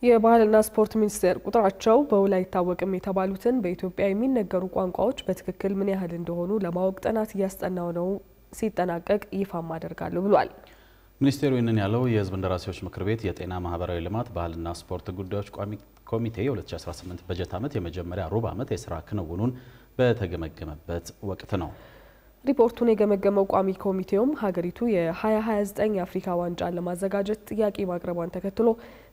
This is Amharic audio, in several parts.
የባህልና ስፖርት ሚኒስቴር ቁጥራቸው በውል አይታወቅም የተባሉትን በኢትዮጵያ የሚነገሩ ቋንቋዎች በትክክል ምን ያህል እንደሆኑ ለማወቅ ጥናት እያስጠናው ነው ሲጠናቀቅ ይፋም አደርጋለሁ ብሏል። ሚኒስቴሩ ይህንን ያለው የሕዝብ እንደራሴዎች ምክር ቤት የጤና ማህበራዊ ልማት ባህልና ስፖርት ጉዳዮች ቋሚ ኮሚቴ የ2018 በጀት ዓመት የመጀመሪያ ሩብ ዓመት የሥራ ክንውኑን በተገመገመበት ወቅት ነው። ሪፖርቱን የገመገመው ቋሚ ኮሚቴውም ሀገሪቱ የ2029 የአፍሪካ ዋንጫን ለማዘጋጀት ጥያቄ ማቅረቧን ተከትሎ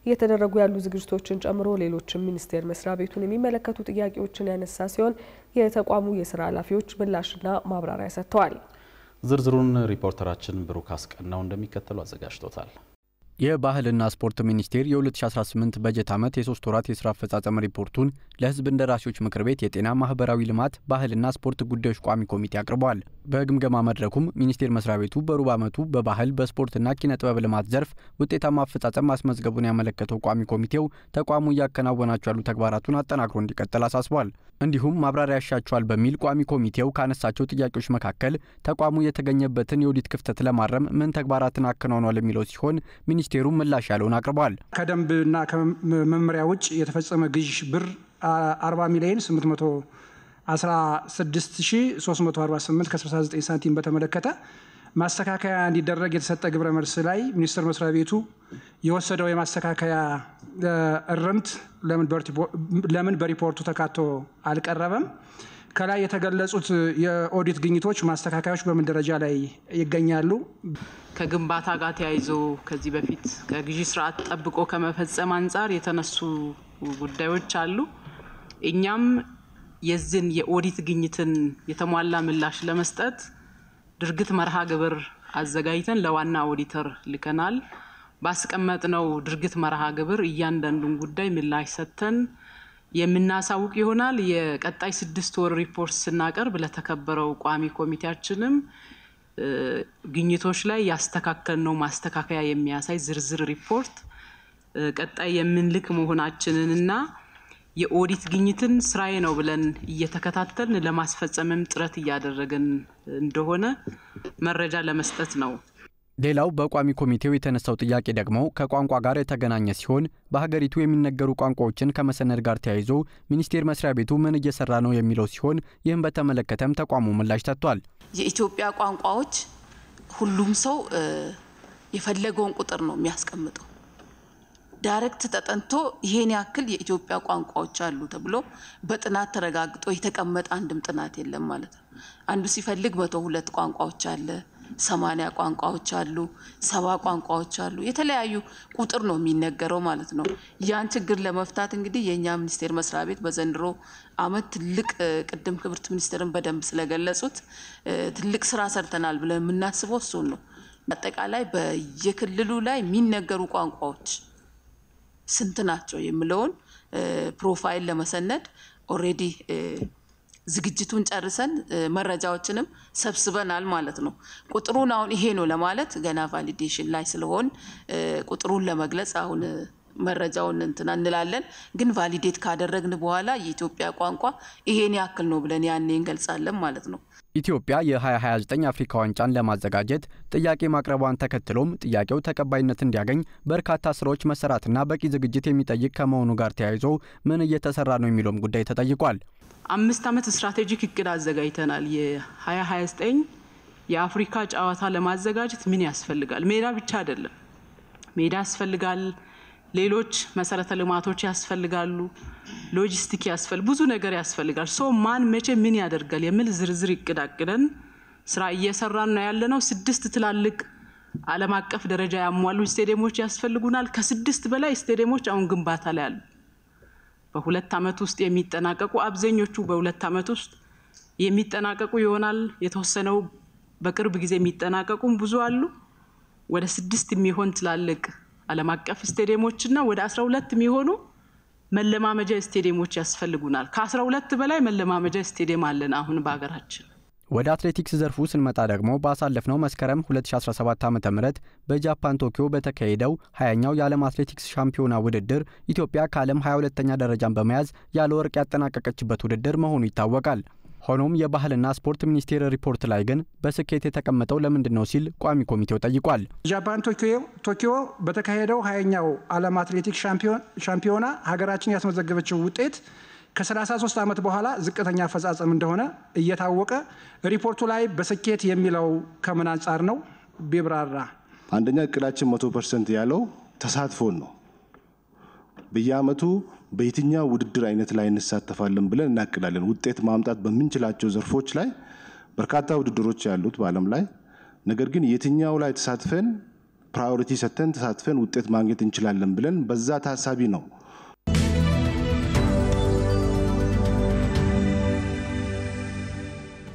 እየተደረጉ ያሉ ዝግጅቶችን ጨምሮ ሌሎችም ሚኒስቴር መስሪያ ቤቱን የሚመለከቱ ጥያቄዎችን ያነሳ ሲሆን የተቋሙ የሥራ ኃላፊዎች ምላሽና ማብራሪያ ሰጥተዋል። ዝርዝሩን ሪፖርተራችን ብሩክ አስቀናው እንደሚከተሉ አዘጋጅቶታል። የባህልና ስፖርት ሚኒስቴር የ2018 በጀት ዓመት የ3 ወራት የሥራ አፈጻጸም ሪፖርቱን ለሕዝብ እንደራሴዎች ምክር ቤት የጤና ማህበራዊ ልማት ባህልና ስፖርት ጉዳዮች ቋሚ ኮሚቴ አቅርበዋል። በግምገማ መድረኩም ሚኒስቴር መስሪያ ቤቱ በሩብ ዓመቱ በባህል በስፖርትና ኪነ ጥበብ ልማት ዘርፍ ውጤታማ አፈጻጸም ማስመዝገቡን ያመለከተው ቋሚ ኮሚቴው ተቋሙ እያከናወናቸው ያሉ ተግባራቱን አጠናክሮ እንዲቀጥል አሳስቧል። እንዲሁም ማብራሪያ ያሻቸዋል በሚል ቋሚ ኮሚቴው ካነሳቸው ጥያቄዎች መካከል ተቋሙ የተገኘበትን የኦዲት ክፍተት ለማረም ምን ተግባራትን አከናውኗል የሚለው ሲሆን ሚኒስቴሩ ምላሽ ያለውን አቅርቧል። ከደንብና ከመመሪያ ውጭ የተፈጸመ ግዥ ብር 40,816,348 ከ69 ሳንቲም በተመለከተ ማስተካከያ እንዲደረግ የተሰጠ ግብረ መልስ ላይ ሚኒስቴር መስሪያ ቤቱ የወሰደው የማስተካከያ እርምት ለምን በሪፖርቱ ተካቶ አልቀረበም? ከላይ የተገለጹት የኦዲት ግኝቶች ማስተካከያዎች በምን ደረጃ ላይ ይገኛሉ? ከግንባታ ጋር ተያይዞ ከዚህ በፊት ከግዢ ስርዓት ጠብቆ ከመፈጸም አንጻር የተነሱ ጉዳዮች አሉ። እኛም የዚህን የኦዲት ግኝትን የተሟላ ምላሽ ለመስጠት ድርግት መርሃ ግብር አዘጋጅተን ለዋና ኦዲተር ልከናል። ባስቀመጥነው ድርግት መርሃ ግብር እያንዳንዱን ጉዳይ ምላሽ ሰጥተን የምናሳውቅ ይሆናል። የቀጣይ 6 ወር ሪፖርት ስናቀርብ ለተከበረው ቋሚ ኮሚቴያችንም ግኝቶች ላይ ያስተካከልነው ማስተካከያ የሚያሳይ ዝርዝር ሪፖርት ቀጣይ የምንልክ መሆናችንንና የኦዲት ግኝትን ስራዬ ነው ብለን እየተከታተልን ለማስፈጸምም ጥረት እያደረግን እንደሆነ መረጃ ለመስጠት ነው። ሌላው በቋሚ ኮሚቴው የተነሳው ጥያቄ ደግሞ ከቋንቋ ጋር የተገናኘ ሲሆን በሀገሪቱ የሚነገሩ ቋንቋዎችን ከመሰነድ ጋር ተያይዞ ሚኒስቴር መስሪያ ቤቱ ምን እየሰራ ነው የሚለው ሲሆን ይህም በተመለከተም ተቋሙ ምላሽ ሰጥቷል። የኢትዮጵያ ቋንቋዎች ሁሉም ሰው የፈለገውን ቁጥር ነው የሚያስቀምጠው። ዳይሬክት ተጠንቶ ይሄን ያክል የኢትዮጵያ ቋንቋዎች አሉ ተብሎ በጥናት ተረጋግጦ የተቀመጠ አንድም ጥናት የለም ማለት ነው። አንዱ ሲፈልግ 102 ቋንቋዎች አለ፣ 80 ቋንቋዎች አሉ፣ 70 ቋንቋዎች አሉ። የተለያዩ ቁጥር ነው የሚነገረው ማለት ነው። ያን ችግር ለመፍታት እንግዲህ የኛ ሚኒስቴር መስሪያ ቤት በዘንድሮ አመት ትልቅ ቅድም ክብርት ሚኒስትርን በደንብ ስለገለጹት ትልቅ ስራ ሰርተናል ብለን የምናስበው እሱን ነው። አጠቃላይ በየክልሉ ላይ የሚነገሩ ቋንቋዎች ስንት ናቸው የሚለውን ፕሮፋይል ለመሰነድ ኦሬዲ ዝግጅቱን ጨርሰን መረጃዎችንም ሰብስበናል ማለት ነው። ቁጥሩን አሁን ይሄ ነው ለማለት ገና ቫሊዴሽን ላይ ስለሆን ቁጥሩን ለመግለጽ አሁን መረጃውን እንላለን። ግን ቫሊዴት ካደረግን በኋላ የኢትዮጵያ ቋንቋ ይሄን ያክል ነው ብለን ያኔ እንገልጻለን ማለት ነው። ኢትዮጵያ የ2029 አፍሪካ ዋንጫን ለማዘጋጀት ጥያቄ ማቅረቧን ተከትሎም ጥያቄው ተቀባይነት እንዲያገኝ በርካታ ስራዎች መሰራትና በቂ ዝግጅት የሚጠይቅ ከመሆኑ ጋር ተያይዞ ምን እየተሰራ ነው የሚለውም ጉዳይ ተጠይቋል። 5 ዓመት ስትራቴጂክ እቅድ አዘጋጅተናል። የ2029 የአፍሪካ ጨዋታ ለማዘጋጀት ምን ያስፈልጋል? ሜዳ ብቻ አይደለም። ሜዳ ያስፈልጋል፣ ሌሎች መሰረተ ልማቶች ያስፈልጋሉ፣ ሎጂስቲክ ያስፈልጋል፣ ብዙ ነገር ያስፈልጋል። ማን መቼ ምን ያደርጋል የሚል ዝርዝር እቅድ አቅደን ስራ እየሰራን ነው ያለነው። 6 ትላልቅ ዓለም አቀፍ ደረጃ ያሟሉ ስቴዲየሞች ያስፈልጉናል። ከ6 በላይ ስቴዲየሞች አሁን ግንባታ ላይ አሉ። በ2 ዓመት ውስጥ የሚጠናቀቁ አብዛኞቹ በ2 ዓመት ውስጥ የሚጠናቀቁ ይሆናል። የተወሰነው በቅርብ ጊዜ የሚጠናቀቁም ብዙ አሉ። ወደ 6 የሚሆን ትላልቅ ዓለም አቀፍ ስቴዲየሞችና ወደ 12 የሚሆኑ መለማመጃ ስቴዲየሞች ያስፈልጉናል። ከ12 በላይ መለማመጃ ስቴዲየም አለን አሁን በአገራችን። ወደ አትሌቲክስ ዘርፉ ስንመጣ ደግሞ ባሳለፍነው መስከረም 2017 ዓ.ም በጃፓን ቶኪዮ በተካሄደው 20ኛው የዓለም አትሌቲክስ ሻምፒዮና ውድድር ኢትዮጵያ ከዓለም 22ኛ ደረጃን በመያዝ ያለ ወርቅ ያጠናቀቀችበት ውድድር መሆኑ ይታወቃል። ሆኖም የባህልና ስፖርት ሚኒስቴር ሪፖርት ላይ ግን በስኬት የተቀመጠው ለምንድን ነው ሲል ቋሚ ኮሚቴው ጠይቋል። ጃፓን ቶኪዮ በተካሄደው 20ኛው ዓለም አትሌቲክስ ሻምፒዮና ሀገራችን ያስመዘገበችው ውጤት ከ33 ዓመት በኋላ ዝቅተኛ አፈጻጸም እንደሆነ እየታወቀ ሪፖርቱ ላይ በስኬት የሚለው ከምን አንጻር ነው ቢብራራ? አንደኛ እቅዳችን 100% ያለው ተሳትፎን ነው። በየአመቱ በየትኛው ውድድር አይነት ላይ እንሳተፋለን ብለን እናቅዳለን። ውጤት ማምጣት በምንችላቸው ዘርፎች ላይ በርካታ ውድድሮች ያሉት በዓለም ላይ ነገር ግን የትኛው ላይ ተሳትፈን ፕራዮሪቲ ሰተን ተሳትፈን ውጤት ማግኘት እንችላለን ብለን በዛ ታሳቢ ነው